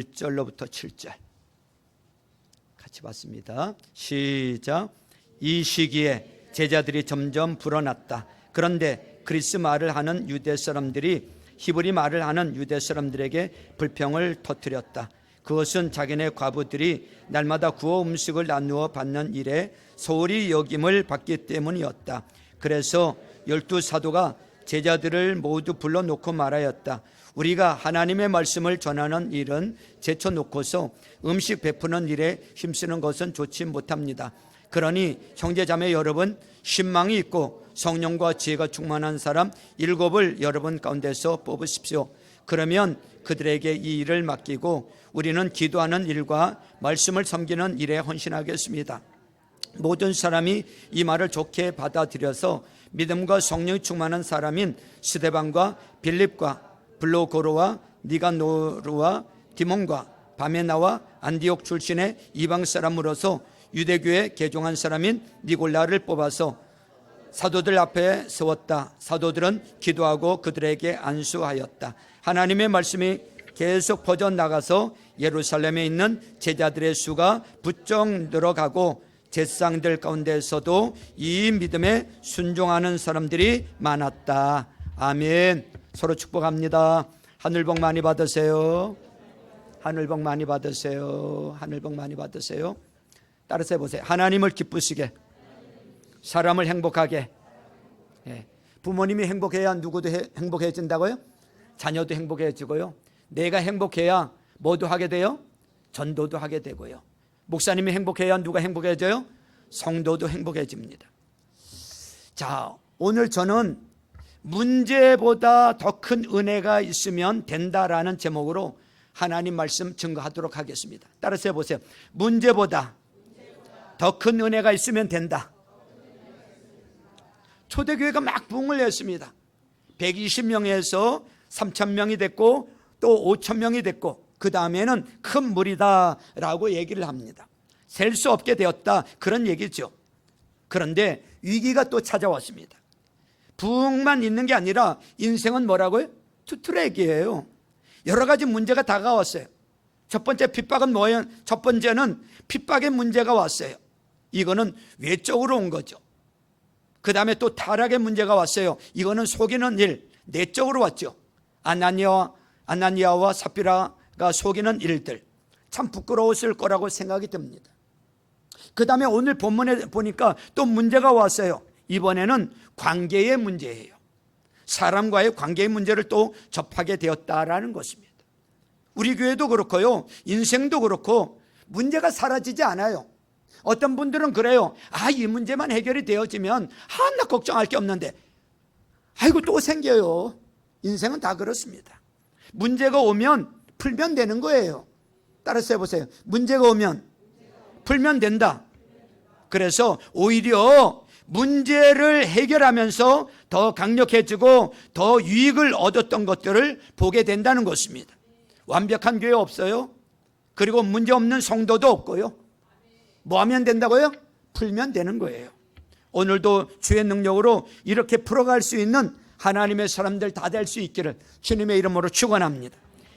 1절로부터 7절 같이 봤습니다. 시작. 이 시기에 제자들이 점점 불어났다. 그런데 그리스 말을 하는 유대 사람들이 히브리 말을 하는 유대 사람들에게 불평을 터뜨렸다. 그것은 자기네 과부들이 날마다 구워 음식을 나누어 받는 일에 소홀히 여김을 받기 때문이었다. 그래서 12사도가 제자들을 모두 불러놓고 말하였다. 우리가 하나님의 말씀을 전하는 일은 제쳐놓고서 음식 베푸는 일에 힘쓰는 것은 좋지 못합니다. 그러니 형제자매 여러분, 신망이 있고 성령과 지혜가 충만한 사람 7을 여러분 가운데서 뽑으십시오. 그러면 그들에게 이 일을 맡기고 우리는 기도하는 일과 말씀을 섬기는 일에 헌신하겠습니다. 모든 사람이 이 말을 좋게 받아들여서 믿음과 성령이 충만한 사람인 스데반과 빌립과 블로고로와 니가노르와 디몬과 바메나와 안디옥 출신의 이방 사람으로서 유대교에 개종한 사람인 니골라를 뽑아서 사도들 앞에 세웠다. 사도들은 기도하고 그들에게 안수하였다. 하나님의 말씀이 계속 퍼져나가서 예루살렘에 있는 제자들의 수가 부쩍 늘어가고 제사장들 가운데서도 이 믿음에 순종하는 사람들이 많았다. 아멘. 서로 축복합니다. 하늘복 많이 받으세요. 하늘복 많이 받으세요. 하늘복 많이 받으세요. 따라서 해보세요. 하나님을 기쁘시게, 사람을 행복하게. 부모님이 행복해야 누구도 행복해진다고요? 자녀도 행복해지고요. 내가 행복해야 뭐도 하게 돼요? 전도도 하게 되고요. 목사님이 행복해야 누가 행복해져요? 성도도 행복해집니다. 자, 오늘 저는 문제보다 더 큰 은혜가 있으면 된다라는 제목으로 하나님 말씀 증거하도록 하겠습니다. 따라서 해보세요. 문제보다 더 큰 은혜가 있으면 된다. 초대교회가 막 부흥을 했습니다. 120명에서 3,000명이 됐고 또 5,000명이 됐고 그 다음에는 큰 무리다라고 얘기를 합니다. 셀 수 없게 되었다, 그런 얘기죠. 그런데 위기가 또 찾아왔습니다. 부흥만 있는 게 아니라 인생은 뭐라고요? 투트랙이에요. 여러 가지 문제가 다가왔어요. 첫 번째 핍박은 뭐예요? 첫 번째는 핍박의 문제가 왔어요. 이거는 외적으로 온 거죠. 그 다음에 또 타락의 문제가 왔어요. 이거는 속이는 일, 내적으로 왔죠. 아나니아와 삽비라가 속이는 일들, 참 부끄러웠을 거라고 생각이 듭니다. 그 다음에 오늘 본문에 보니까 또 문제가 왔어요. 이번에는 관계의 문제예요. 사람과의 관계의 문제를 또 접하게 되었다라는 것입니다. 우리 교회도 그렇고요, 인생도 그렇고 문제가 사라지지 않아요. 어떤 분들은 그래요. 이 문제만 해결이 되어지면 나 걱정할 게 없는데 아이고 또 생겨요. 인생은 다 그렇습니다. 문제가 오면 풀면 되는 거예요. 따라서 해보세요. 문제가 오면 풀면 된다. 그래서 오히려 문제를 해결하면서 더 강력해지고 더 유익을 얻었던 것들을 보게 된다는 것입니다. 완벽한 교회 없어요. 그리고 문제 없는 성도도 없고요. 뭐 하면 된다고요? 풀면 되는 거예요. 오늘도 주의 능력으로 이렇게 풀어갈 수 있는 하나님의 사람들 다 될 수 있기를 주님의 이름으로 축원합니다.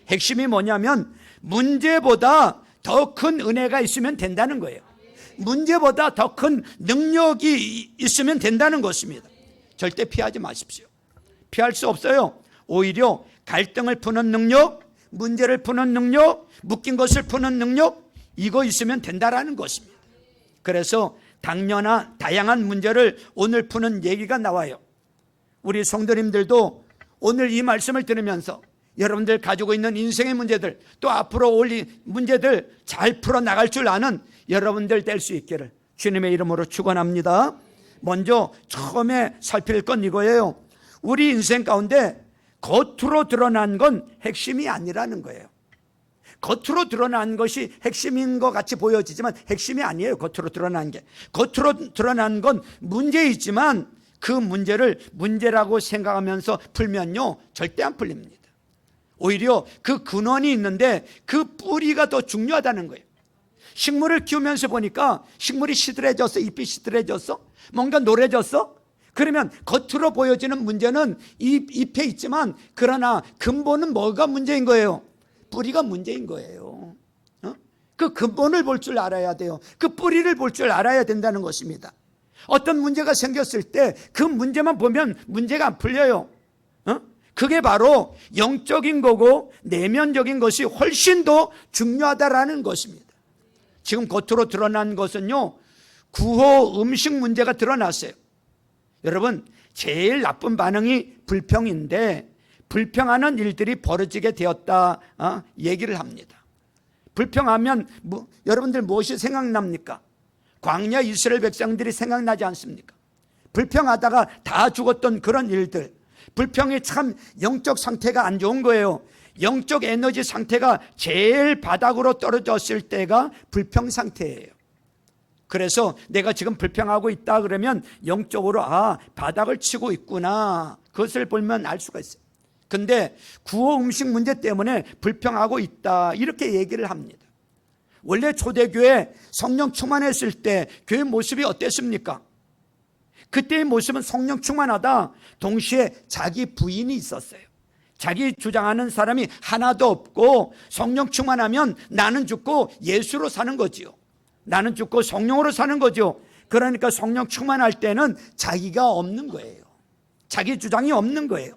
핵심이 뭐냐면 문제보다 더 큰 은혜가 있으면 된다는 거예요. 문제보다 더 큰 능력이 있으면 된다는 것입니다. 절대 피하지 마십시오. 피할 수 없어요. 오히려 갈등을 푸는 능력, 문제를 푸는 능력, 묶인 것을 푸는 능력, 이거 있으면 된다라는 것입니다. 그래서 당연한 다양한 문제를 오늘 푸는 얘기가 나와요. 우리 성도님들도 오늘 이 말씀을 들으면서 여러분들 가지고 있는 인생의 문제들, 또 앞으로 올 문제들 잘 풀어나갈 줄 아는 여러분들 될 수 있기를 주님의 이름으로 축원합니다. 먼저 처음에 살필 건 이거예요. 우리 인생 가운데 겉으로 드러난 건 핵심이 아니라는 거예요. 겉으로 드러난 것이 핵심인 것 같이 보여지지만 핵심이 아니에요. 겉으로 드러난 게. 겉으로 드러난 건 문제이지만 그 문제를 문제라고 생각하면서 풀면요, 절대 안 풀립니다. 오히려 그 근원이 있는데 그 뿌리가 더 중요하다는 거예요. 식물을 키우면서 보니까 식물이 시들해졌어? 잎이 시들해졌어? 뭔가 노래졌어? 그러면 겉으로 보여지는 문제는 잎에 있지만 그러나 근본은 뭐가 문제인 거예요? 뿌리가 문제인 거예요. 그 근본을 볼 줄 알아야 돼요. 그 뿌리를 볼 줄 알아야 된다는 것입니다. 어떤 문제가 생겼을 때 그 문제만 보면 문제가 안 풀려요. 그게 바로 영적인 거고 내면적인 것이 훨씬 더 중요하다라는 것입니다. 지금 겉으로 드러난 것은요, 구호 음식 문제가 드러났어요. 여러분, 제일 나쁜 반응이 불평인데 불평하는 일들이 벌어지게 되었다 얘기를 합니다. 불평하면 여러분들 무엇이 생각납니까? 광야 이스라엘 백성들이 생각나지 않습니까? 불평하다가 다 죽었던 그런 일들. 불평이 참 영적 상태가 안 좋은 거예요. 영적 에너지 상태가 제일 바닥으로 떨어졌을 때가 불평 상태예요. 그래서 내가 지금 불평하고 있다 그러면 영적으로 바닥을 치고 있구나, 그것을 보면 알 수가 있어요. 근데 구호 음식 문제 때문에 불평하고 있다, 이렇게 얘기를 합니다. 원래 초대교회 성령 충만했을 때 교회 모습이 어땠습니까? 그때의 모습은 성령 충만하다, 동시에 자기 부인이 있었어요. 자기 주장하는 사람이 하나도 없고 성령 충만하면 나는 죽고 예수로 사는 거지요. 나는 죽고 성령으로 사는 거죠. 그러니까 성령 충만할 때는 자기가 없는 거예요. 자기 주장이 없는 거예요.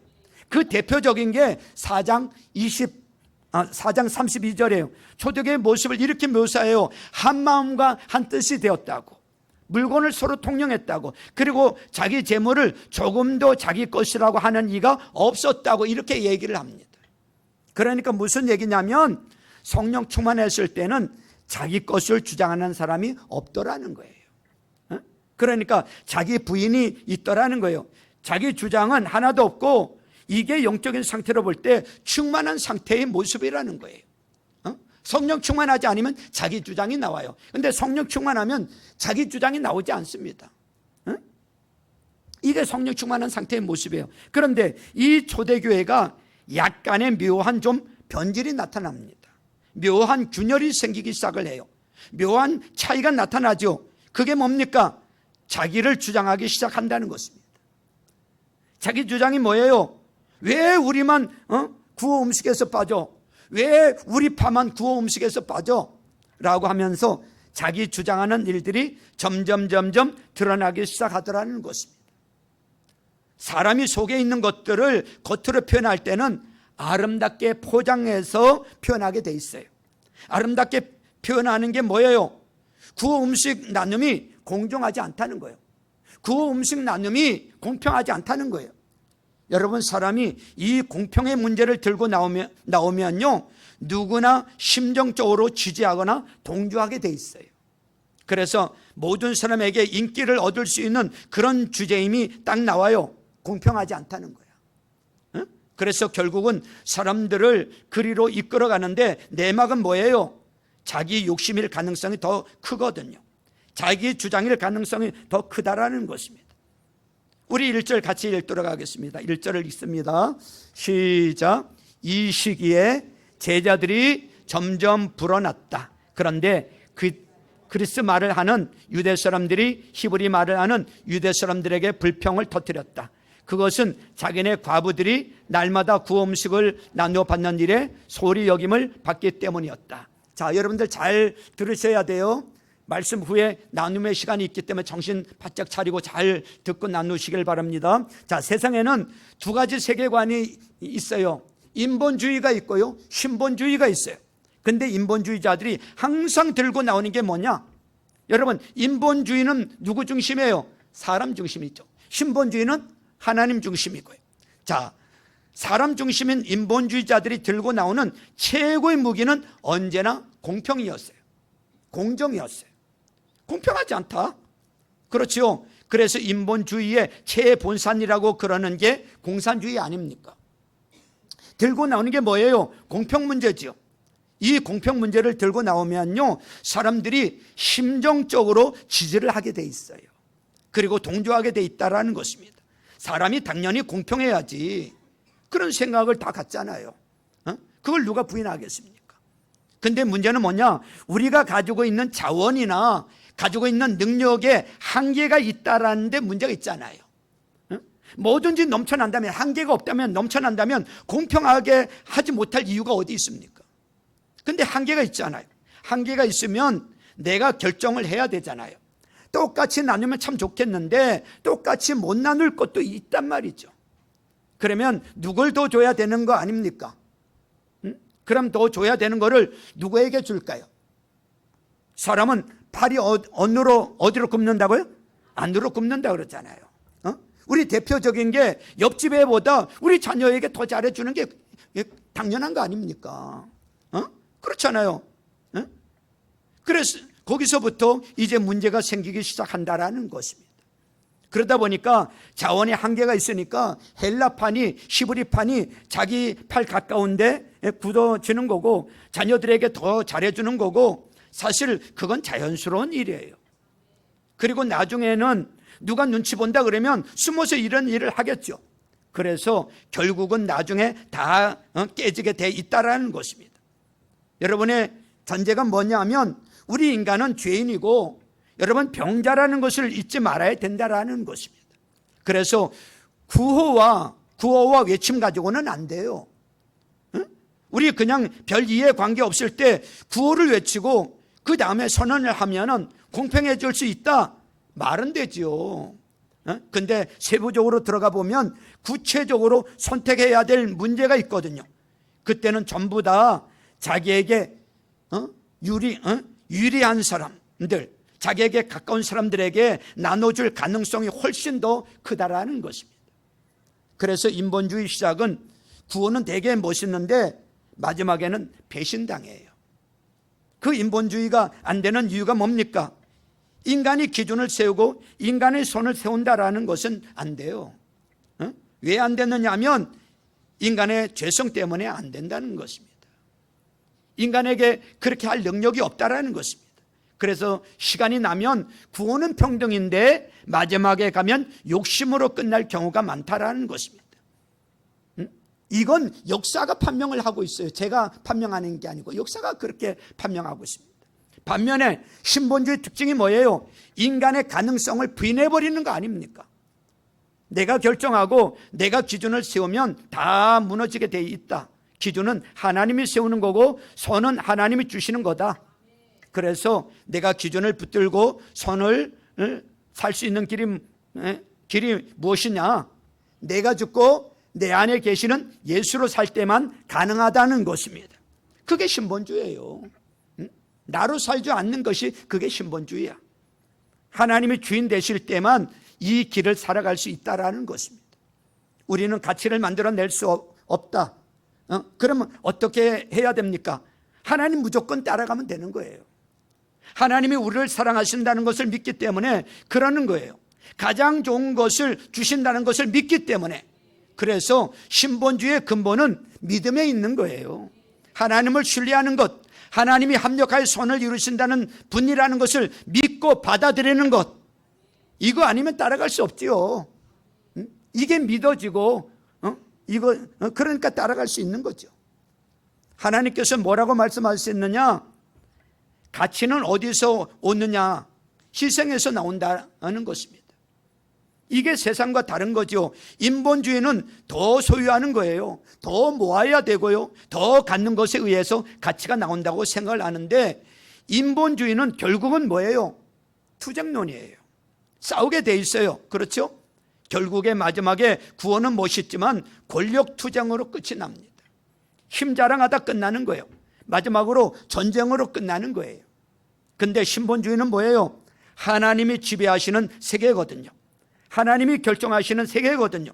그 대표적인 게 4장 32절이에요. 초대교회의 모습을 이렇게 묘사해요. 한 마음과 한 뜻이 되었다고, 물건을 서로 통용했다고, 그리고 자기 재물을 조금도 자기 것이라고 하는 이가 없었다고, 이렇게 얘기를 합니다. 그러니까 무슨 얘기냐면 성령 충만했을 때는 자기 것을 주장하는 사람이 없더라는 거예요. 그러니까 자기 부인이 있더라는 거예요. 자기 주장은 하나도 없고 이게 영적인 상태로 볼 때 충만한 상태의 모습이라는 거예요. 성령 충만하지 않으면 자기 주장이 나와요. 그런데 성령 충만하면 자기 주장이 나오지 않습니다. 이게 성령 충만한 상태의 모습이에요. 그런데 이 초대교회가 약간의 묘한 좀 변질이 나타납니다. 묘한 균열이 생기기 시작을 해요. 묘한 차이가 나타나죠. 그게 뭡니까? 자기를 주장하기 시작한다는 것입니다. 자기 주장이 뭐예요? 왜 우리만 구호 음식에서 빠져? 왜 우리 파만 구호 음식에서 빠져? 라고 하면서 자기 주장하는 일들이 점점 드러나기 시작하더라는 것입니다. 사람이 속에 있는 것들을 겉으로 표현할 때는 아름답게 포장해서 표현하게 돼 있어요. 아름답게 표현하는 게 뭐예요? 구호 음식 나눔이 공정하지 않다는 거예요. 구호 음식 나눔이 공평하지 않다는 거예요. 여러분, 사람이 이 공평의 문제를 들고 나오면요, 누구나 심정적으로 지지하거나 동조하게 돼 있어요. 그래서 모든 사람에게 인기를 얻을 수 있는 그런 주제임이 딱 나와요. 공평하지 않다는 거예요. 그래서 결국은 사람들을 그리로 이끌어가는데 내막은 뭐예요? 자기 욕심일 가능성이 더 크거든요. 자기 주장일 가능성이 더 크다라는 것입니다. 우리 1절 같이 읽도록 하겠습니다. 1절을 읽습니다. 시작. 이 시기에 제자들이 점점 불어났다. 그런데 그리스 말을 하는 유대 사람들이 히브리 말을 하는 유대 사람들에게 불평을 터뜨렸다. 그것은 자기네 과부들이 날마다 구호 음식을 나누어 받는 일에 소홀히 여김을 받기 때문이었다. 자, 여러분들 잘 들으셔야 돼요. 말씀 후에 나눔의 시간이 있기 때문에 정신 바짝 차리고 잘 듣고 나누시길 바랍니다. 자, 세상에는 두 가지 세계관이 있어요. 인본주의가 있고요, 신본주의가 있어요. 근데 인본주의자들이 항상 들고 나오는 게 뭐냐? 여러분, 인본주의는 누구 중심이에요? 사람 중심이죠. 신본주의는 하나님 중심이고요. 자, 사람 중심인 인본주의자들이 들고 나오는 최고의 무기는 언제나 공평이었어요. 공정이었어요. 공평하지 않다. 그렇지요. 그래서 인본주의의 최본산이라고 그러는 게 공산주의 아닙니까? 들고 나오는 게 뭐예요? 공평 문제지요. 이 공평 문제를 들고 나오면요, 사람들이 심정적으로 지지를 하게 돼 있어요. 그리고 동조하게 돼 있다라는 것입니다. 사람이 당연히 공평해야지, 그런 생각을 다 갖잖아요. 그걸 누가 부인하겠습니까? 근데 문제는 뭐냐? 우리가 가지고 있는 자원이나 가지고 있는 능력에 한계가 있다라는 데 문제가 있잖아요. 뭐든지 넘쳐난다면, 한계가 없다면, 넘쳐난다면 공평하게 하지 못할 이유가 어디 있습니까? 근데 한계가 있잖아요. 한계가 있으면 내가 결정을 해야 되잖아요. 똑같이 나누면 참 좋겠는데 똑같이 못 나눌 것도 있단 말이죠. 그러면 누굴 더 줘야 되는 거 아닙니까? 그럼 더 줘야 되는 거를 누구에게 줄까요? 사람은 팔이 어디로 굽는다고요? 안으로 굽는다 그러잖아요. 우리 대표적인 게 옆집 애보다 우리 자녀에게 더 잘해주는 게 당연한 거 아닙니까? 그렇잖아요. 그래서 거기서부터 이제 문제가 생기기 시작한다라는 것입니다. 그러다 보니까 자원의 한계가 있으니까 헬라판이, 히브리판이 자기 팔 가까운데 굳어지는 거고 자녀들에게 더 잘해주는 거고, 사실 그건 자연스러운 일이에요. 그리고 나중에는 누가 눈치 본다 그러면 숨어서 이런 일을 하겠죠. 그래서 결국은 나중에 다 깨지게 돼 있다라는 것입니다. 여러분의 전제가 뭐냐면 우리 인간은 죄인이고 여러분 병자라는 것을 잊지 말아야 된다라는 것입니다. 그래서 구호와 외침 가지고는 안 돼요. 우리 그냥 별 이해 관계 없을 때 구호를 외치고 그 다음에 선언을 하면은 공평해질 수 있다 말은 되지요. 근데 세부적으로 들어가 보면 구체적으로 선택해야 될 문제가 있거든요. 그때는 전부 다 자기에게 유리한 사람들, 자기에게 가까운 사람들에게 나눠줄 가능성이 훨씬 더 크다라는 것입니다. 그래서 인본주의 시작은 구호는 되게 멋있는데 마지막에는 배신당해요. 그 인본주의가 안 되는 이유가 뭡니까? 인간이 기준을 세우고 인간의 손을 세운다라는 것은 안 돼요. 왜 안 되느냐 하면 인간의 죄성 때문에 안 된다는 것입니다. 인간에게 그렇게 할 능력이 없다라는 것입니다. 그래서 시간이 나면 구호는 평등인데 마지막에 가면 욕심으로 끝날 경우가 많다라는 것입니다. 이건 역사가 판명을 하고 있어요. 제가 판명하는 게 아니고 역사가 그렇게 판명하고 있습니다. 반면에 신본주의 특징이 뭐예요? 인간의 가능성을 부인해버리는 거 아닙니까? 내가 결정하고 내가 기준을 세우면 다 무너지게 돼 있다. 기준은 하나님이 세우는 거고 선은 하나님이 주시는 거다. 그래서 내가 기준을 붙들고 선을 살 수 있는 길이 무엇이냐? 내가 죽고 내 안에 계시는 예수로 살 때만 가능하다는 것입니다. 그게 신본주의예요. 나로 살지 않는 것이 그게 신본주의야. 하나님이 주인 되실 때만 이 길을 살아갈 수 있다라는 것입니다. 우리는 가치를 만들어낼 수 없다. 그러면 어떻게 해야 됩니까? 하나님 무조건 따라가면 되는 거예요. 하나님이 우리를 사랑하신다는 것을 믿기 때문에 그러는 거예요. 가장 좋은 것을 주신다는 것을 믿기 때문에. 그래서 신본주의의 근본은 믿음에 있는 거예요. 하나님을 신뢰하는 것, 하나님이 합력하여 선을 이루신다는 분이라는 것을 믿고 받아들이는 것, 이거 아니면 따라갈 수 없지요. 이게 믿어지고 그러니까 따라갈 수 있는 거죠. 하나님께서 뭐라고 말씀하셨느냐? 가치는 어디서 오느냐? 희생에서 나온다는 것입니다. 이게 세상과 다른 거죠. 인본주의는 더 소유하는 거예요. 더 모아야 되고요. 더 갖는 것에 의해서 가치가 나온다고 생각을 하는데 인본주의는 결국은 뭐예요? 투쟁론이에요. 싸우게 돼 있어요. 그렇죠? 결국에 마지막에 구원은 멋있지만 권력 투쟁으로 끝이 납니다. 힘 자랑하다 끝나는 거예요. 마지막으로 전쟁으로 끝나는 거예요. 근데 신본주의는 뭐예요? 하나님이 지배하시는 세계거든요. 하나님이 결정하시는 세계거든요.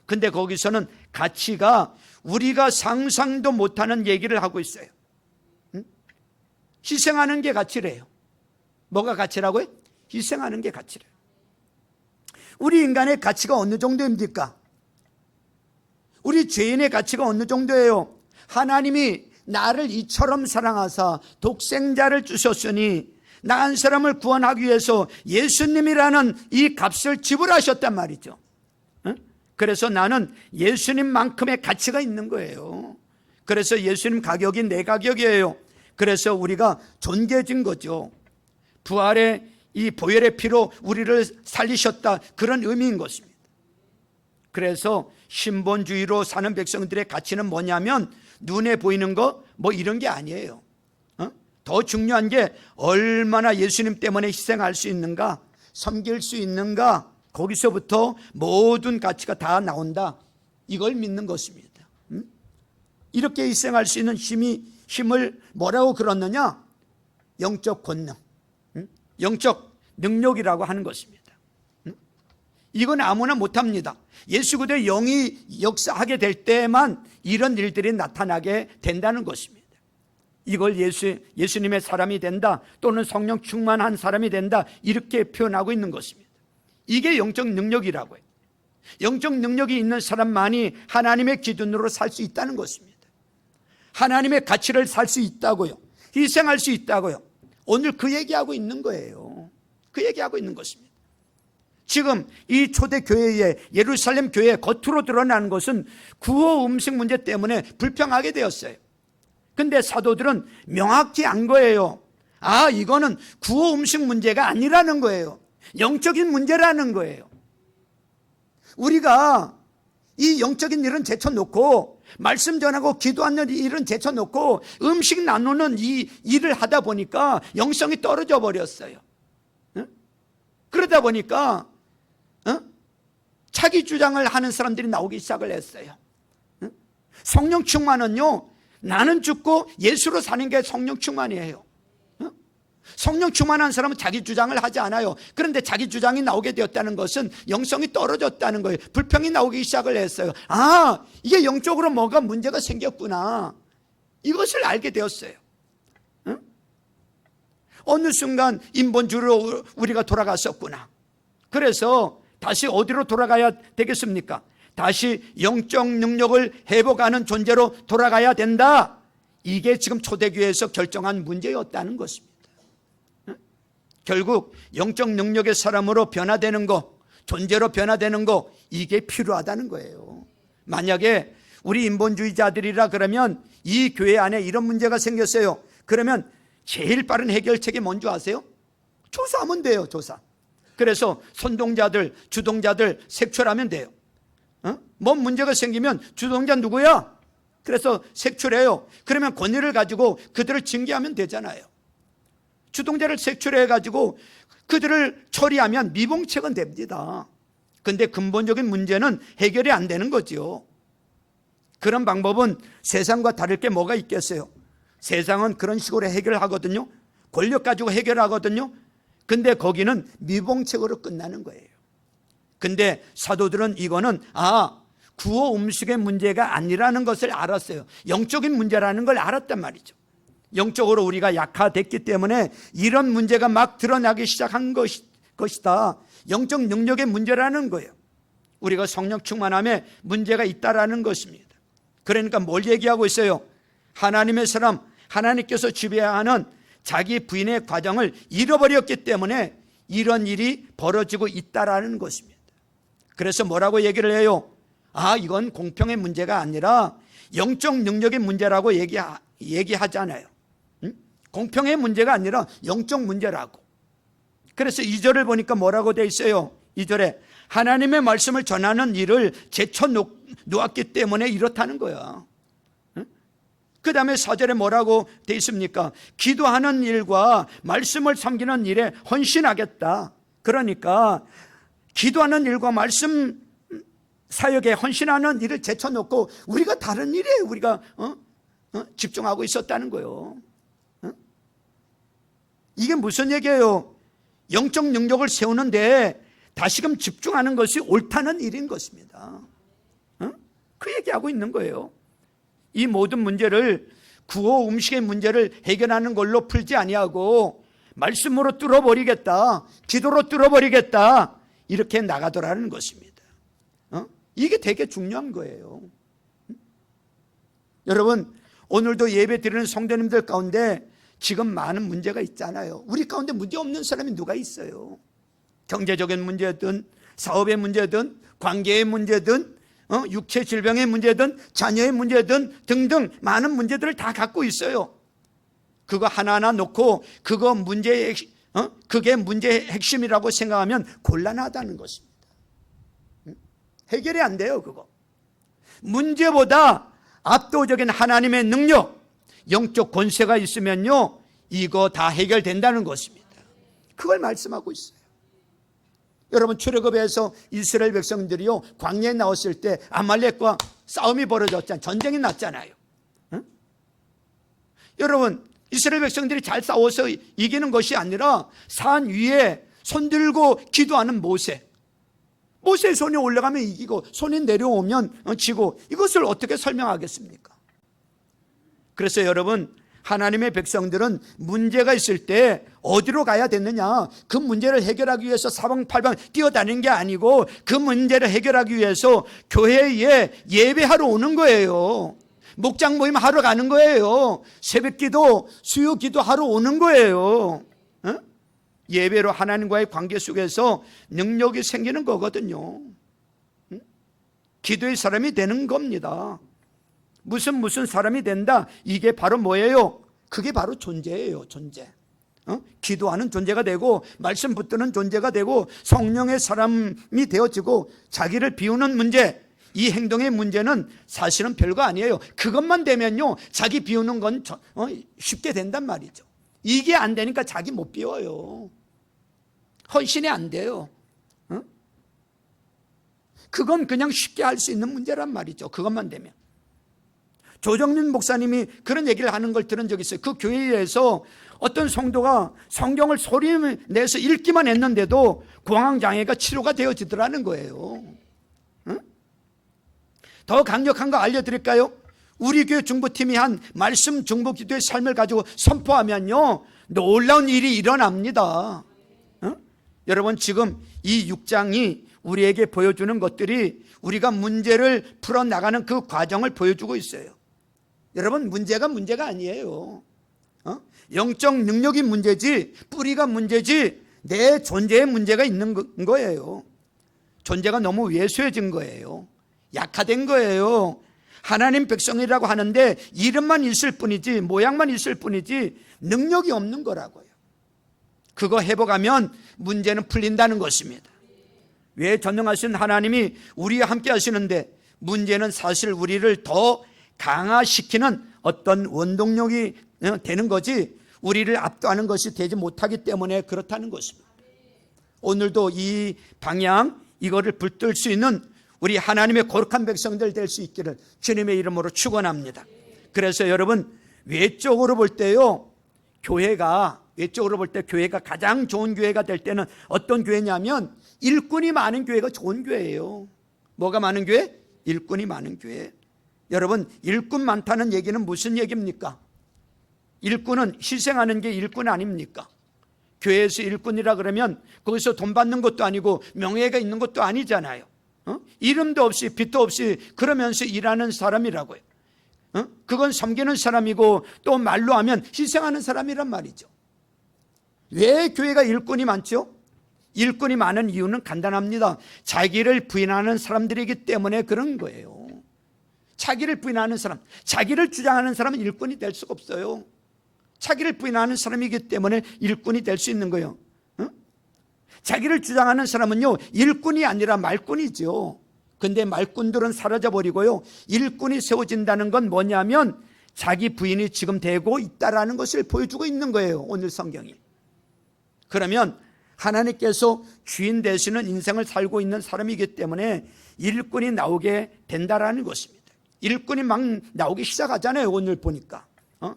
근데 거기서는 가치가 우리가 상상도 못하는 얘기를 하고 있어요. 희생하는 게 가치래요. 뭐가 가치라고요? 희생하는 게 가치래요. 우리 인간의 가치가 어느 정도입니까? 우리 죄인의 가치가 어느 정도예요? 하나님이 나를 이처럼 사랑하사 독생자를 주셨으니 나 한 사람을 구원하기 위해서 예수님이라는 이 값을 지불하셨단 말이죠. 그래서 나는 예수님만큼의 가치가 있는 거예요. 그래서 예수님 가격이 내 가격이에요. 그래서 우리가 존귀해진 거죠. 부활의 이 보혈의 피로 우리를 살리셨다, 그런 의미인 것입니다. 그래서 신본주의로 사는 백성들의 가치는 뭐냐면 눈에 보이는 거 뭐 이런 게 아니에요. 더 중요한 게 얼마나 예수님 때문에 희생할 수 있는가, 섬길 수 있는가, 거기서부터 모든 가치가 다 나온다. 이걸 믿는 것입니다. 이렇게 희생할 수 있는 힘을 뭐라고 그렀느냐? 영적 권능, 영적 능력이라고 하는 것입니다. 이건 아무나 못합니다. 예수 그리스도의 영이 역사하게 될 때만 이런 일들이 나타나게 된다는 것입니다. 이걸 예수님의 사람이 된다, 또는 성령 충만한 사람이 된다, 이렇게 표현하고 있는 것입니다. 이게 영적 능력이라고 해요. 영적 능력이 있는 사람만이 하나님의 기준으로 살 수 있다는 것입니다. 하나님의 가치를 살 수 있다고요. 희생할 수 있다고요. 오늘 그 얘기하고 있는 거예요. 그 얘기하고 있는 것입니다. 지금 이 초대교회에, 예루살렘 교회에 겉으로 드러나는 것은 구호 음식 문제 때문에 불평하게 되었어요. 근데 사도들은 명확히 안 거예요. 아, 이거는 구호 음식 문제가 아니라는 거예요. 영적인 문제라는 거예요. 우리가 이 영적인 일은 제쳐놓고, 말씀 전하고 기도하는 일은 제쳐놓고 음식 나누는 이 일을 하다 보니까 영성이 떨어져 버렸어요. 그러다 보니까 자기 주장을 하는 사람들이 나오기 시작을 했어요. 성령 충만은요, 나는 죽고 예수로 사는 게 성령 충만이에요. 성령 충만한 사람은 자기 주장을 하지 않아요. 그런데 자기 주장이 나오게 되었다는 것은 영성이 떨어졌다는 거예요. 불평이 나오기 시작을 했어요. 아, 이게 영적으로 뭐가 문제가 생겼구나, 이것을 알게 되었어요. 어느 순간 인본주의로 우리가 돌아갔었구나. 그래서 다시 어디로 돌아가야 되겠습니까? 다시 영적 능력을 회복하는 존재로 돌아가야 된다. 이게 지금 초대교회에서 결정한 문제였다는 것입니다. 결국 영적 능력의 사람으로 변화되는 거, 존재로 변화되는 거, 이게 필요하다는 거예요. 만약에 우리 인본주의자들이라 그러면 이 교회 안에 이런 문제가 생겼어요. 그러면 제일 빠른 해결책이 뭔지 아세요? 조사하면 돼요. 조사. 그래서 선동자들, 주동자들 색출하면 돼요. 뭔 문제가 생기면 주동자 누구야? 그래서 색출해요. 그러면 권위를 가지고 그들을 징계하면 되잖아요. 주동자를 색출해가지고 그들을 처리하면 미봉책은 됩니다. 그런데 근본적인 문제는 해결이 안 되는 거죠. 그런 방법은 세상과 다를 게 뭐가 있겠어요? 세상은 그런 식으로 해결하거든요. 권력 가지고 해결하거든요. 근데 거기는 미봉책으로 끝나는 거예요. 근데 사도들은 이거는 구호 음식의 문제가 아니라는 것을 알았어요. 영적인 문제라는 걸 알았단 말이죠. 영적으로 우리가 약화됐기 때문에 이런 문제가 막 드러나기 시작한 것이다. 영적 능력의 문제라는 거예요. 우리가 성령 충만함에 문제가 있다라는 것입니다. 그러니까 뭘 얘기하고 있어요? 하나님의 사람, 하나님께서 지배하는 자기 부인의 과정을 잃어버렸기 때문에 이런 일이 벌어지고 있다라는 것입니다. 그래서 뭐라고 얘기를 해요? 이건 공평의 문제가 아니라 영적 능력의 문제라고 얘기하잖아요. 공평의 문제가 아니라 영적 문제라고. 그래서 2절을 보니까 뭐라고 돼 있어요? 2절에 하나님의 말씀을 전하는 일을 제쳐놓았기 때문에 이렇다는 거야. 그 다음에 4절에 뭐라고 돼 있습니까? 기도하는 일과 말씀을 섬기는 일에 헌신하겠다. 그러니까 기도하는 일과 말씀 사역에 헌신하는 일을 제쳐놓고 우리가 다른 일에 우리가 집중하고 있었다는 거예요. 이게 무슨 얘기예요? 영적 능력을 세우는데 다시금 집중하는 것이 옳다는 일인 것입니다. 그 얘기하고 있는 거예요. 이 모든 문제를 구호 음식의 문제를 해결하는 걸로 풀지 아니하고 말씀으로 뚫어버리겠다, 기도로 뚫어버리겠다, 이렇게 나가더라는 것입니다. 이게 되게 중요한 거예요. 여러분, 오늘도 예배 드리는 성도님들 가운데 지금 많은 문제가 있잖아요. 우리 가운데 문제 없는 사람이 누가 있어요? 경제적인 문제든 사업의 문제든 관계의 문제든 육체 질병의 문제든 자녀의 문제든 등등 많은 문제들을 다 갖고 있어요. 그거 하나하나 놓고 그게 문제의 핵심이라고 생각하면 곤란하다는 것입니다. 해결이 안 돼요. 그거 문제보다 압도적인 하나님의 능력, 영적 권세가 있으면요, 이거 다 해결된다는 것입니다. 그걸 말씀하고 있어요. 여러분, 출애굽에서 이스라엘 백성들이요 광야에 나왔을 때 아말렉과 싸움이 벌어졌잖아요. 전쟁이 났잖아요. 응? 여러분, 이스라엘 백성들이 잘 싸워서 이기는 것이 아니라 산 위에 손 들고 기도하는 모세의 손이 올라가면 이기고 손이 내려오면 지고, 이것을 어떻게 설명하겠습니까? 그래서 여러분, 하나님의 백성들은 문제가 있을 때 어디로 가야 되느냐, 그 문제를 해결하기 위해서 사방팔방 뛰어다니는 게 아니고 그 문제를 해결하기 위해서 교회에 예배하러 오는 거예요. 목장 모임 하러 가는 거예요. 새벽기도, 수요기도 하러 오는 거예요. 예배로 하나님과의 관계 속에서 능력이 생기는 거거든요. 기도의 사람이 되는 겁니다. 무슨 사람이 된다, 이게 바로 뭐예요? 그게 바로 존재예요. 존재. 기도하는 존재가 되고 말씀 붙드는 존재가 되고 성령의 사람이 되어지고 자기를 비우는 문제, 이 행동의 문제는 사실은 별거 아니에요. 그것만 되면요 자기 비우는 건 쉽게 된단 말이죠. 이게 안 되니까 자기 못 비워요. 헌신이 안 돼요. 그건 그냥 쉽게 할 수 있는 문제란 말이죠. 그것만 되면. 조정민 목사님이 그런 얘기를 하는 걸 들은 적이 있어요. 그 교회에서 어떤 성도가 성경을 소리 내서 읽기만 했는데도 공황장애가 치료가 되어지더라는 거예요. 더 강력한 거 알려드릴까요? 우리 교회 중보팀이 한 말씀 중보기도의 삶을 가지고 선포하면요 놀라운 일이 일어납니다. 여러분, 지금 이 6장이 우리에게 보여주는 것들이 우리가 문제를 풀어나가는 그 과정을 보여주고 있어요. 여러분, 문제가 아니에요. 영적 능력이 문제지, 뿌리가 문제지, 내 존재에 문제가 있는 거예요. 존재가 너무 왜소해진 거예요. 약화된 거예요. 하나님 백성이라고 하는데 이름만 있을 뿐이지, 모양만 있을 뿐이지 능력이 없는 거라고요. 그거 회복하면 문제는 풀린다는 것입니다. 왜 전능하신 하나님이 우리와 함께 하시는데 문제는 사실 우리를 더 강화시키는 어떤 원동력이 되는 거지 우리를 압도하는 것이 되지 못하기 때문에 그렇다는 것입니다. 오늘도 이 방향, 이거를 붙들 수 있는 우리 하나님의 거룩한 백성들 될 수 있기를 주님의 이름으로 축원합니다. 그래서 여러분, 외적으로 볼 때요 외적으로 볼 때 교회가 가장 좋은 교회가 될 때는 어떤 교회냐면 일꾼이 많은 교회가 좋은 교회예요. 뭐가 많은 교회? 일꾼이 많은 교회. 여러분, 일꾼 많다는 얘기는 무슨 얘기입니까? 일꾼은 희생하는 게 일꾼 아닙니까? 교회에서 일꾼이라 그러면 거기서 돈 받는 것도 아니고 명예가 있는 것도 아니잖아요. 이름도 없이 빚도 없이 그러면서 일하는 사람이라고요. 그건 섬기는 사람이고 또 말로 하면 희생하는 사람이란 말이죠. 왜 교회가 일꾼이 많죠? 일꾼이 많은 이유는 간단합니다. 자기를 부인하는 사람들이기 때문에 그런 거예요. 자기를 부인하는 사람, 자기를 주장하는 사람은 일꾼이 될 수가 없어요. 자기를 부인하는 사람이기 때문에 일꾼이 될 수 있는 거예요. 자기를 주장하는 사람은요 일꾼이 아니라 말꾼이죠. 근데 말꾼들은 사라져버리고요 일꾼이 세워진다는 건 뭐냐면 자기 부인이 지금 되고 있다라는 것을 보여주고 있는 거예요, 오늘 성경이. 그러면 하나님께서 주인 되시는 인생을 살고 있는 사람이기 때문에 일꾼이 나오게 된다라는 것입니다. 일꾼이 막 나오기 시작하잖아요, 오늘 보니까.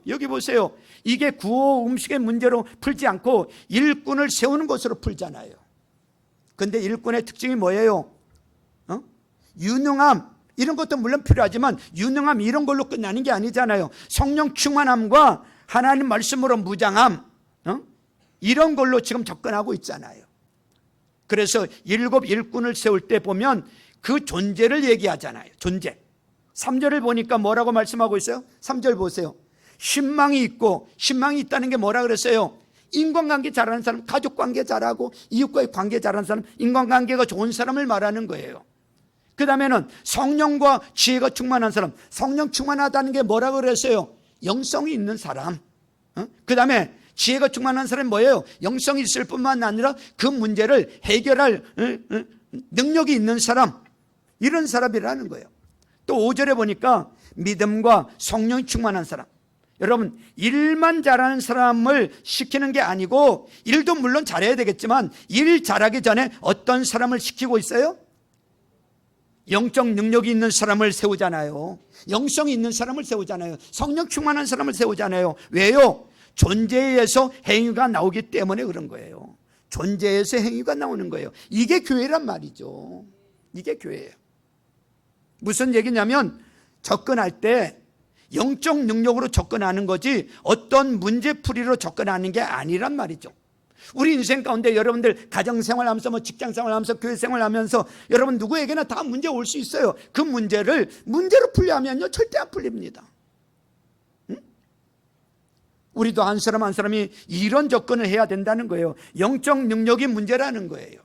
여기 보세요. 이게 구호 음식의 문제로 풀지 않고 일꾼을 세우는 것으로 풀잖아요. 근데 일꾼의 특징이 뭐예요? 유능함, 이런 것도 물론 필요하지만 유능함 이런 걸로 끝나는 게 아니잖아요. 성령 충만함과 하나님 말씀으로 무장함, 이런 걸로 지금 접근하고 있잖아요. 그래서 7 일꾼을 세울 때 보면 그 존재를 얘기하잖아요. 존재. 3절을 보니까 뭐라고 말씀하고 있어요? 3절 보세요. 신망이 있고, 신망이 있다는 게 뭐라 그랬어요? 인간관계 잘하는 사람, 가족관계 잘하고 이웃과의 관계 잘하는 사람, 인간관계가 좋은 사람을 말하는 거예요. 그 다음에는 성령과 지혜가 충만한 사람, 성령 충만하다는 게 뭐라 그랬어요? 영성이 있는 사람. 그 다음에 지혜가 충만한 사람이 뭐예요? 영성이 있을 뿐만 아니라 그 문제를 해결할 능력이 있는 사람, 이런 사람이라는 거예요. 또 5절에 보니까 믿음과 성령이 충만한 사람. 여러분, 일만 잘하는 사람을 시키는 게 아니고, 일도 물론 잘해야 되겠지만 일 잘하기 전에 어떤 사람을 시키고 있어요? 영적 능력이 있는 사람을 세우잖아요. 영성이 있는 사람을 세우잖아요. 성령 충만한 사람을 세우잖아요. 왜요? 존재에서 행위가 나오기 때문에 그런 거예요. 존재에서 행위가 나오는 거예요. 이게 교회란 말이죠. 이게 교회예요. 무슨 얘기냐면, 접근할 때 영적 능력으로 접근하는 거지 어떤 문제풀이로 접근하는 게 아니란 말이죠. 우리 인생 가운데 여러분들 가정생활하면서 직장생활하면서 교회생활하면서 여러분 누구에게나 다 문제 올 수 있어요. 그 문제를 문제로 풀려면요 절대 안 풀립니다. 응? 우리도 한 사람 한 사람이 이런 접근을 해야 된다는 거예요. 영적 능력이 문제라는 거예요.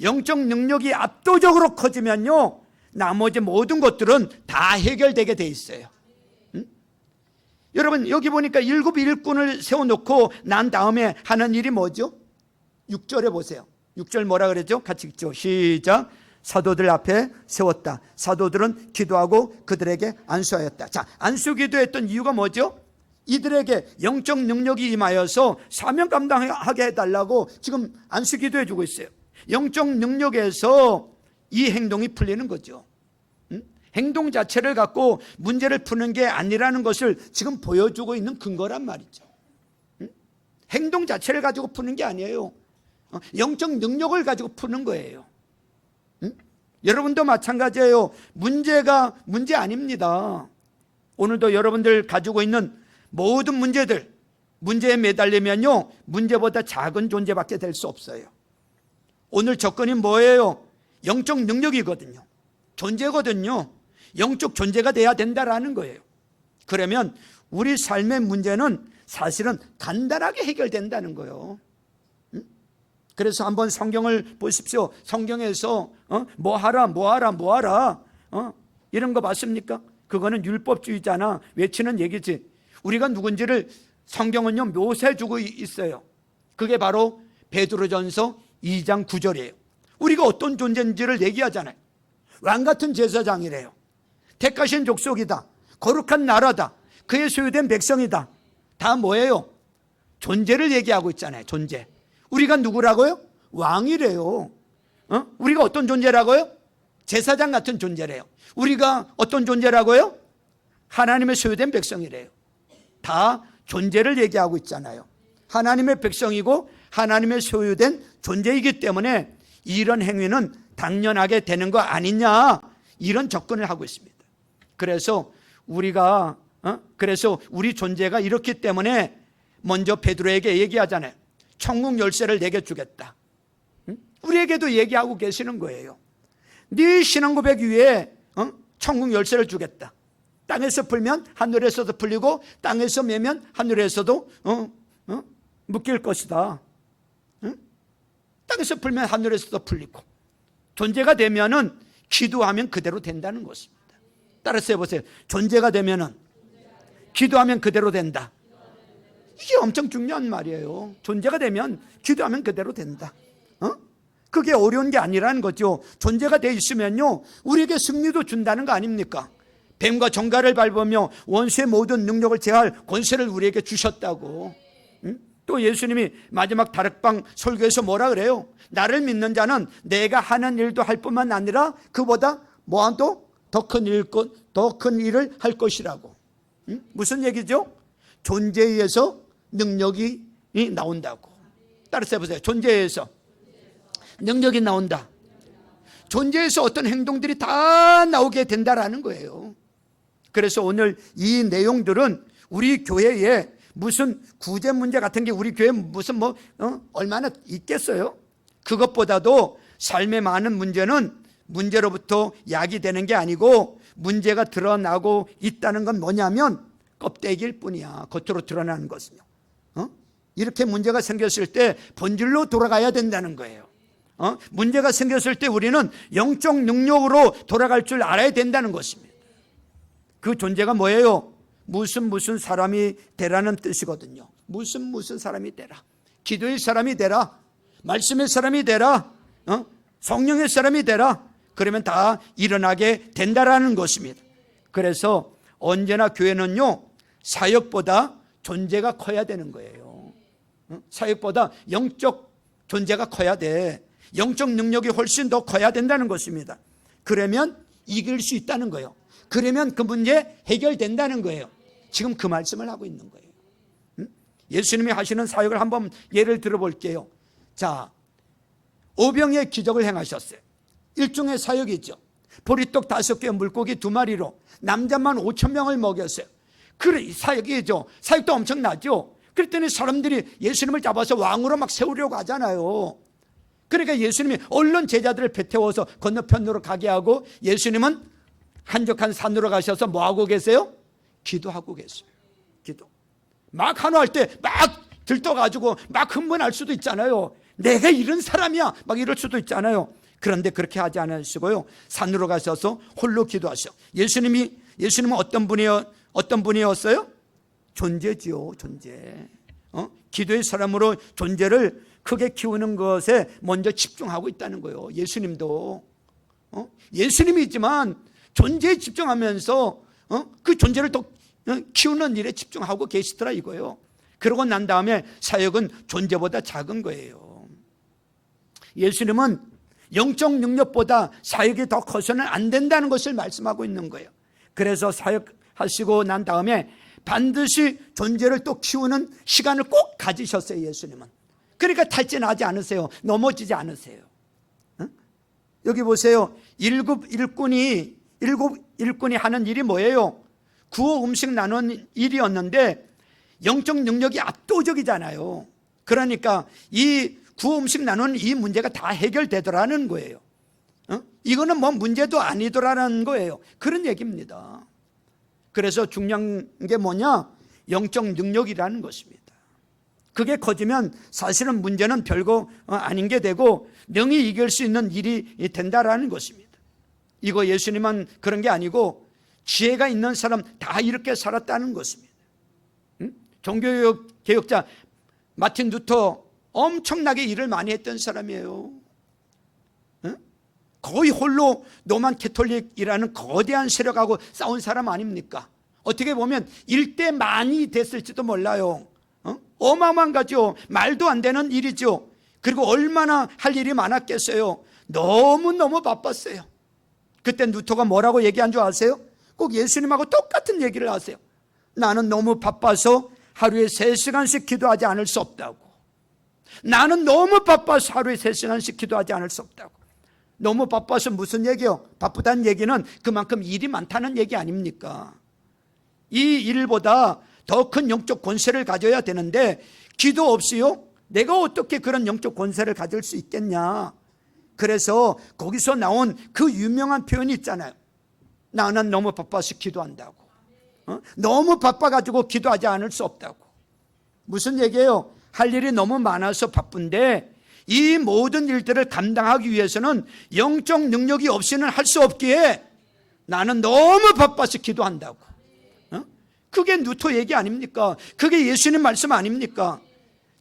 영적 능력이 압도적으로 커지면요 나머지 모든 것들은 다 해결되게 돼 있어요. 여러분 여기 보니까 7 일꾼을 세워놓고 난 다음에 하는 일이 뭐죠? 6절에 보세요. 6절 뭐라 그랬죠? 같이 읽죠. 시작. 사도들 앞에 세웠다. 사도들은 기도하고 그들에게 안수하였다. 자, 안수 기도했던 이유가 뭐죠? 이들에게 영적 능력이 임하여서 사명 감당하게 해달라고 지금 안수 기도해 주고 있어요. 영적 능력에서 이 행동이 풀리는 거죠. 행동 자체를 갖고 문제를 푸는 게 아니라는 것을 지금 보여주고 있는 근거란 말이죠. 행동 자체를 가지고 푸는 게 아니에요. 영적 능력을 가지고 푸는 거예요. 여러분도 마찬가지예요. 문제가 문제 아닙니다. 오늘도 여러분들 가지고 있는 모든 문제들, 문제에 매달리면요 문제보다 작은 존재밖에 될 수 없어요. 오늘 접근이 뭐예요? 영적 능력이거든요. 존재거든요. 영적 존재가 돼야 된다라는 거예요. 그러면 우리 삶의 문제는 사실은 간단하게 해결된다는 거예요. 그래서 한번 성경을 보십시오. 성경에서 뭐하라 이런 거 봤습니까? 그거는 율법주의자나 외치는 얘기지. 우리가 누군지를 성경은요 묘사해주고 있어요. 그게 바로 베드로전서 2장 9절이에요. 우리가 어떤 존재인지를 얘기하잖아요. 왕같은 제사장이래요. 택하신 족속이다. 거룩한 나라다. 그의 소유된 백성이다. 다 뭐예요? 존재를 얘기하고 있잖아요. 존재. 우리가 누구라고요? 왕이래요. 우리가 어떤 존재라고요? 제사장 같은 존재래요. 우리가 어떤 존재라고요? 하나님의 소유된 백성이래요. 다 존재를 얘기하고 있잖아요. 하나님의 백성이고 하나님의 소유된 존재이기 때문에 이런 행위는 당연하게 되는 거 아니냐, 이런 접근을 하고 있습니다. 그래서 우리 존재가 이렇기 때문에 먼저 베드로에게 얘기하잖아요. 천국 열쇠를 내게 주겠다. 우리에게도 얘기하고 계시는 거예요. 네 신앙 고백 위에 천국 열쇠를 주겠다. 땅에서 풀면 하늘에서도 풀리고 땅에서 매면 하늘에서도 묶일 것이다. 땅에서 풀면 하늘에서도 풀리고, 존재가 되면은 기도하면 그대로 된다는 것입니다. 따라서 해보세요. 존재가 되면은 기도하면 그대로 된다. 이게 엄청 중요한 말이에요. 존재가 되면 기도하면 그대로 된다. 그게 어려운 게 아니라는 거죠. 존재가 되어 있으면요 우리에게 승리도 준다는 거 아닙니까? 뱀과 정갈을 밟으며 원수의 모든 능력을 제할 권세를 우리에게 주셨다고. 또 예수님이 마지막 다락방 설교에서 뭐라 그래요? 나를 믿는 자는 내가 하는 일도 할 뿐만 아니라 그보다 뭐한도 더 큰 일을 할 것이라고. 무슨 얘기죠? 존재에 의해서 능력이 나온다고. 따라서 해보세요. 존재에서 능력이 나온다. 존재에서 어떤 행동들이 다 나오게 된다라는 거예요. 그래서 오늘 이 내용들은 우리 교회에 무슨 구제 문제 같은 게 우리 교회에 무슨 얼마나 있겠어요? 그것보다도 삶의 많은 문제는 문제로부터 약이 되는 게 아니고, 문제가 드러나고 있다는 건 뭐냐면 껍데기일 뿐이야. 겉으로 드러나는 것은요. 이렇게 문제가 생겼을 때 본질로 돌아가야 된다는 거예요. 문제가 생겼을 때 우리는 영적 능력으로 돌아갈 줄 알아야 된다는 것입니다. 그 존재가 뭐예요? 무슨 사람이 되라는 뜻이거든요. 무슨 사람이 되라. 기도의 사람이 되라. 말씀의 사람이 되라. 성령의 사람이 되라. 그러면 다 일어나게 된다라는 것입니다. 그래서 언제나 교회는요 사역보다 존재가 커야 되는 거예요. 사역보다 영적 존재가 커야 돼. 영적 능력이 훨씬 더 커야 된다는 것입니다. 그러면 이길 수 있다는 거예요. 그러면 그 문제 해결된다는 거예요. 지금 그 말씀을 하고 있는 거예요. 예수님이 하시는 사역을 한번 예를 들어볼게요. 자, 오병이의 기적을 행하셨어요. 일종의 사역이죠. 보리떡 5개, 물고기 2마리로 남자만 5,000명을 먹였어요. 그래, 사역이죠. 사역도 엄청나죠. 그랬더니 사람들이 예수님을 잡아서 왕으로 막 세우려고 하잖아요. 그러니까 예수님이 얼른 제자들을 배태워서 건너편으로 가게 하고, 예수님은 한적한 산으로 가셔서 뭐하고 계세요? 기도하고 계세요. 기도. 막 한화할 때 막 들떠가지고 막 흥분할 수도 있잖아요. 내가 이런 사람이야 막 이럴 수도 있잖아요. 그런데 그렇게 하지 않으시고요, 산으로 가셔서 홀로 기도하셔. 예수님은 어떤 분이었어요? 존재지요. 존재. 기도의 사람으로 존재를 크게 키우는 것에 먼저 집중하고 있다는 거예요. 예수님도 예수님이지만 존재에 집중하면서 그 존재를 더 키우는 일에 집중하고 계시더라 이거예요. 그러고 난 다음에 사역은 존재보다 작은 거예요. 예수님은 영적 능력보다 사역이 더 커서는 안 된다는 것을 말씀하고 있는 거예요. 그래서 사역하시고 난 다음에 반드시 존재를 또 키우는 시간을 꼭 가지셨어요. 예수님은. 그러니까 탈진하지 않으세요. 넘어지지 않으세요. 여기 보세요. 일곱 일꾼이 하는 일이 뭐예요? 구호 음식 나눈 일이었는데 영적 능력이 압도적이잖아요. 그러니까 이 구호 음식 나누는 이 문제가 다 해결되더라는 거예요. 이거는 뭐 문제도 아니더라는 거예요. 그런 얘기입니다. 그래서 중요한 게 뭐냐? 영적 능력이라는 것입니다. 그게 커지면 사실은 문제는 별거 아닌 게 되고 능히 이길 수 있는 일이 된다라는 것입니다. 이거 예수님은 그런 게 아니고 지혜가 있는 사람 다 이렇게 살았다는 것입니다. 종교개혁자 마틴 루터 엄청나게 일을 많이 했던 사람이에요. 거의 홀로 로만 캐톨릭이라는 거대한 세력하고 싸운 사람 아닙니까? 어떻게 보면 일대만이 됐을지도 몰라요. 어마어마한 거죠. 말도 안 되는 일이죠. 그리고 얼마나 할 일이 많았겠어요. 너무너무 바빴어요. 그때 루터가 뭐라고 얘기한 줄 아세요? 꼭 예수님하고 똑같은 얘기를 하세요. 나는 너무 바빠서 하루에 3시간씩 기도하지 않을 수 없다고. 나는 너무 바빠서 하루에 3시간씩 기도하지 않을 수 없다고. 너무 바빠서 무슨 얘기요? 바쁘다는 얘기는 그만큼 일이 많다는 얘기 아닙니까? 이 일보다 더 큰 영적 권세를 가져야 되는데 기도 없이요? 내가 어떻게 그런 영적 권세를 가질 수 있겠냐? 그래서 거기서 나온 그 유명한 표현이 있잖아요. 나는 너무 바빠서 기도한다고. 너무 바빠가지고 기도하지 않을 수 없다고. 무슨 얘기예요? 할 일이 너무 많아서 바쁜데 이 모든 일들을 감당하기 위해서는 영적 능력이 없이는 할 수 없기에 나는 너무 바빠서 기도한다고. 그게 루터 얘기 아닙니까? 그게 예수님 말씀 아닙니까?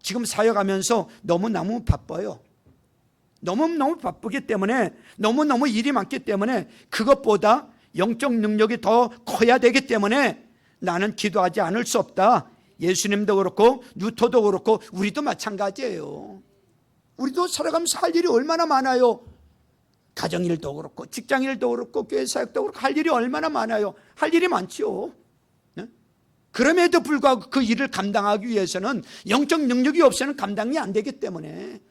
지금 사역하면서 너무너무 바빠요. 너무너무 바쁘기 때문에, 너무너무 일이 많기 때문에 그것보다 영적 능력이 더 커야 되기 때문에 나는 기도하지 않을 수 없다. 예수님도 그렇고 루터도 그렇고 우리도 마찬가지예요. 우리도 살아가면서 할 일이 얼마나 많아요. 가정일도 그렇고 직장일도 그렇고 교회 사역도 그렇고 할 일이 얼마나 많아요. 할 일이 많지요. 그럼에도 불구하고 그 일을 감당하기 위해서는 영적 능력이 없이는 감당이 안 되기 때문에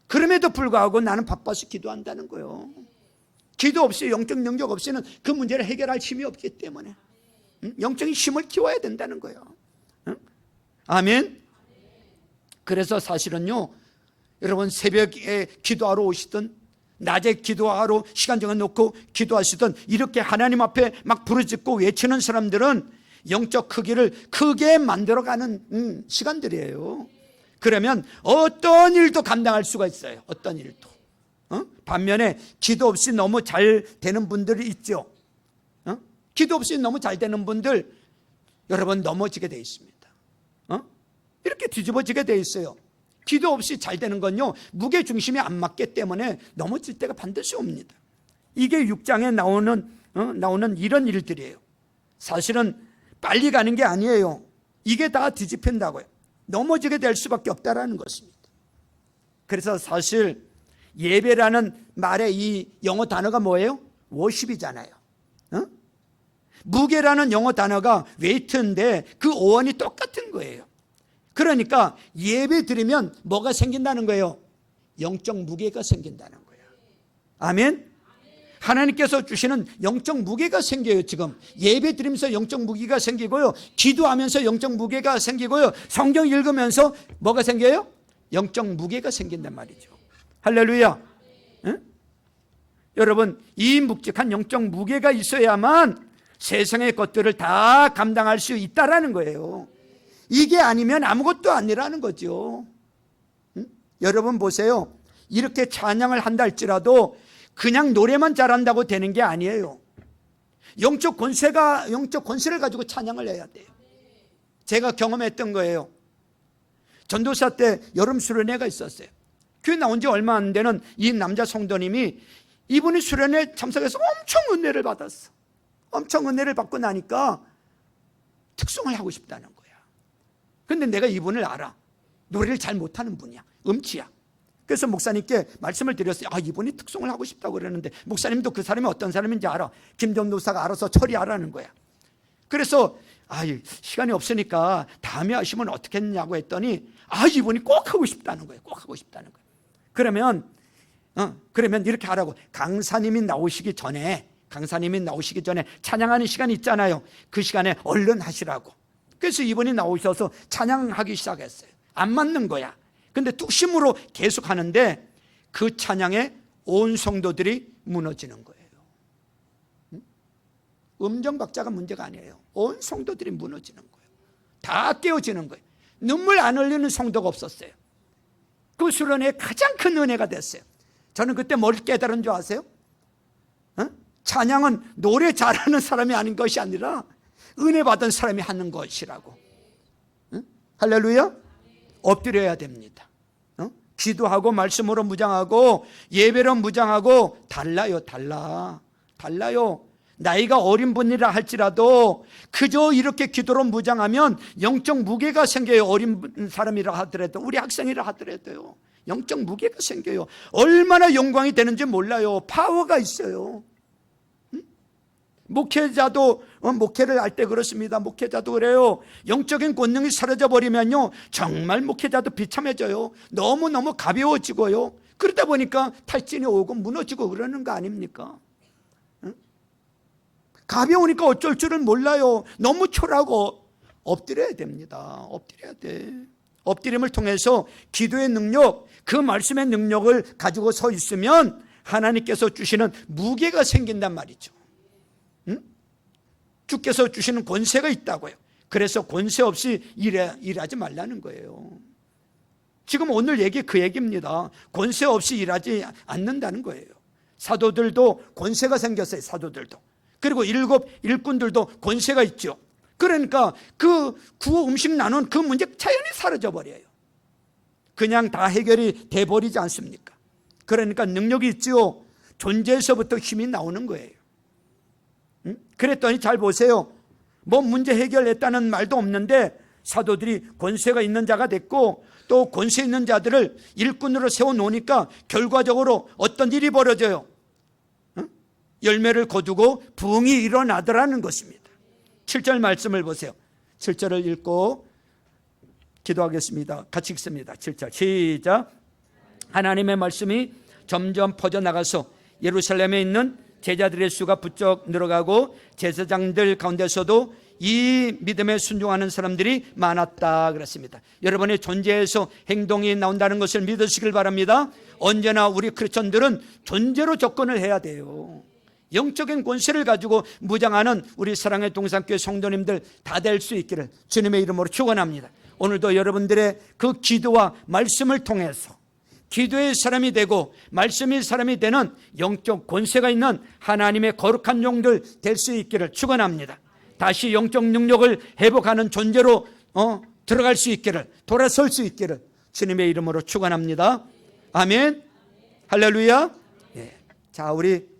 그럼에도 불구하고 나는 바빠서 기도한다는 거예요. 기도 없이 영적 능력 없이는 그 문제를 해결할 힘이 없기 때문에 영적인 힘을 키워야 된다는 거예요. 아멘. 그래서 사실은요, 여러분 새벽에 기도하러 오시든 낮에 기도하러 시간 정해놓고 기도하시든 이렇게 하나님 앞에 막 부르짖고 외치는 사람들은 영적 크기를 크게 만들어가는 시간들이에요. 그러면 어떤 일도 감당할 수가 있어요. 어떤 일도. 반면에 기도 없이 너무 잘 되는 분들이 있죠. 기도 없이 너무 잘 되는 분들 여러분 넘어지게 돼 있습니다. 이렇게 뒤집어지게 돼 있어요. 기도 없이 잘 되는 건요, 무게중심이 안 맞기 때문에 넘어질 때가 반드시 옵니다. 이게 6장에 나오는 이런 일들이에요. 사실은 빨리 가는 게 아니에요. 이게 다 뒤집힌다고요. 넘어지게 될 수밖에 없다라는 것입니다. 그래서 사실 예배라는 말의 이 영어 단어가 뭐예요? 워십이잖아요. 어? 무게라는 영어 단어가 웨이트인데 그 어원이 똑같은 거예요. 그러니까 예배 드리면 뭐가 생긴다는 거예요? 영적 무게가 생긴다는 거예요. 아멘. 하나님께서 주시는 영적 무게가 생겨요. 지금 예배 드리면서 영적 무게가 생기고요, 기도하면서 영적 무게가 생기고요, 성경 읽으면서 뭐가 생겨요? 영적 무게가 생긴단 말이죠. 할렐루야. 응? 여러분, 이 묵직한 영적 무게가 있어야만 세상의 것들을 다 감당할 수 있다라는 거예요. 이게 아니면 아무것도 아니라는 거죠. 응? 여러분 보세요. 이렇게 찬양을 한다 할지라도 그냥 노래만 잘한다고 되는 게 아니에요. 영적 권세를 가지고 찬양을 해야 돼요. 제가 경험했던 거예요. 전도사 때 여름 수련회가 있었어요. 교회 나온 지 얼마 안 되는 이 남자 성도님이, 이분이 수련회 참석해서 엄청 은혜를 받았어. 엄청 은혜를 받고 나니까 특송을 하고 싶다는 거야. 근데 내가 이분을 알아. 노래를 잘 못하는 분이야. 음치야. 그래서 목사님께 말씀을 드렸어요. 이분이 특송을 하고 싶다고 그러는데, 목사님도 그 사람이 어떤 사람인지 알아. 김전도사가 알아서 처리하라는 거야. 그래서 시간이 없으니까 다음에 하시면 어떻겠냐고 했더니 이분이 꼭 하고 싶다는 거예요. 꼭 하고 싶다는 거예요. 그러면 이렇게 하라고. 강사님이 나오시기 전에 찬양하는 시간이 있잖아요. 그 시간에 얼른 하시라고. 그래서 이분이 나오셔서 찬양하기 시작했어요. 안 맞는 거야. 근데 뚝심으로 계속 하는데 그 찬양에 온 성도들이 무너지는 거예요. 음정 박자가 문제가 아니에요. 온 성도들이 무너지는 거예요. 다 깨어지는 거예요. 눈물 안 흘리는 성도가 없었어요. 그 수련회의 가장 큰 은혜가 됐어요. 저는 그때 뭘 깨달은 줄 아세요? 찬양은 노래 잘하는 사람이 아닌 것이 아니라 은혜 받은 사람이 하는 것이라고. 할렐루야. 엎드려야 됩니다. 기도하고 말씀으로 무장하고 예배로 무장하고 달라요. 나이가 어린 분이라 할지라도 그저 이렇게 기도로 무장하면 영적 무게가 생겨요. 어린 사람이라 하더라도, 우리 학생이라 하더라도요, 영적 무게가 생겨요. 얼마나 영광이 되는지 몰라요. 파워가 있어요. 목회자도 목회를 할 때 그렇습니다. 목회자도 그래요. 영적인 권능이 사라져 버리면요, 정말 목회자도 비참해져요. 너무너무 가벼워지고요. 그러다 보니까 탈진이 오고 무너지고 그러는 거 아닙니까? 가벼우니까 어쩔 줄을 몰라요. 너무 초라하고. 엎드려야 됩니다. 엎드려야 돼. 엎드림을 통해서 기도의 능력, 그 말씀의 능력을 가지고 서 있으면 하나님께서 주시는 무게가 생긴단 말이죠. 주께서 주시는 권세가 있다고요. 그래서 권세 없이 일하지 말라는 거예요. 지금 오늘 얘기 그 얘기입니다. 권세 없이 일하지 않는다는 거예요. 사도들도 권세가 생겼어요. 사도들도. 그리고 일꾼들도 권세가 있죠. 그러니까 그 구호 음식 나눈 그 문제 자연히 사라져 버려요. 그냥 다 해결이 돼버리지 않습니까? 그러니까 능력이 있죠. 존재에서부터 힘이 나오는 거예요. 그랬더니 잘 보세요. 뭐 문제 해결했다는 말도 없는데 사도들이 권세가 있는 자가 됐고, 또 권세 있는 자들을 일꾼으로 세워놓으니까 결과적으로 어떤 일이 벌어져요? 열매를 거두고 부흥이 일어나더라는 것입니다. 7절 말씀을 보세요. 7절을 읽고 기도하겠습니다. 같이 읽습니다. 7절 시작. 하나님의 말씀이 점점 퍼져나가서 예루살렘에 있는 제자들의 수가 부쩍 늘어가고 제사장들 가운데서도 이 믿음에 순종하는 사람들이 많았다 그랬습니다. 여러분의 존재에서 행동이 나온다는 것을 믿으시길 바랍니다. 언제나 우리 크리스천들은 존재로 접근을 해야 돼요. 영적인 권세를 가지고 무장하는 우리 사랑의 동산교회 성도님들 다 될 수 있기를 주님의 이름으로 축원합니다. 오늘도 여러분들의 그 기도와 말씀을 통해서 기도의 사람이 되고 말씀의 사람이 되는 영적 권세가 있는 하나님의 거룩한 종들 될 수 있기를 축원합니다. 다시 영적 능력을 회복하는 존재로 들어갈 수 있기를, 돌아설 수 있기를 주님의 이름으로 축원합니다. 아멘. 할렐루야. 자, 우리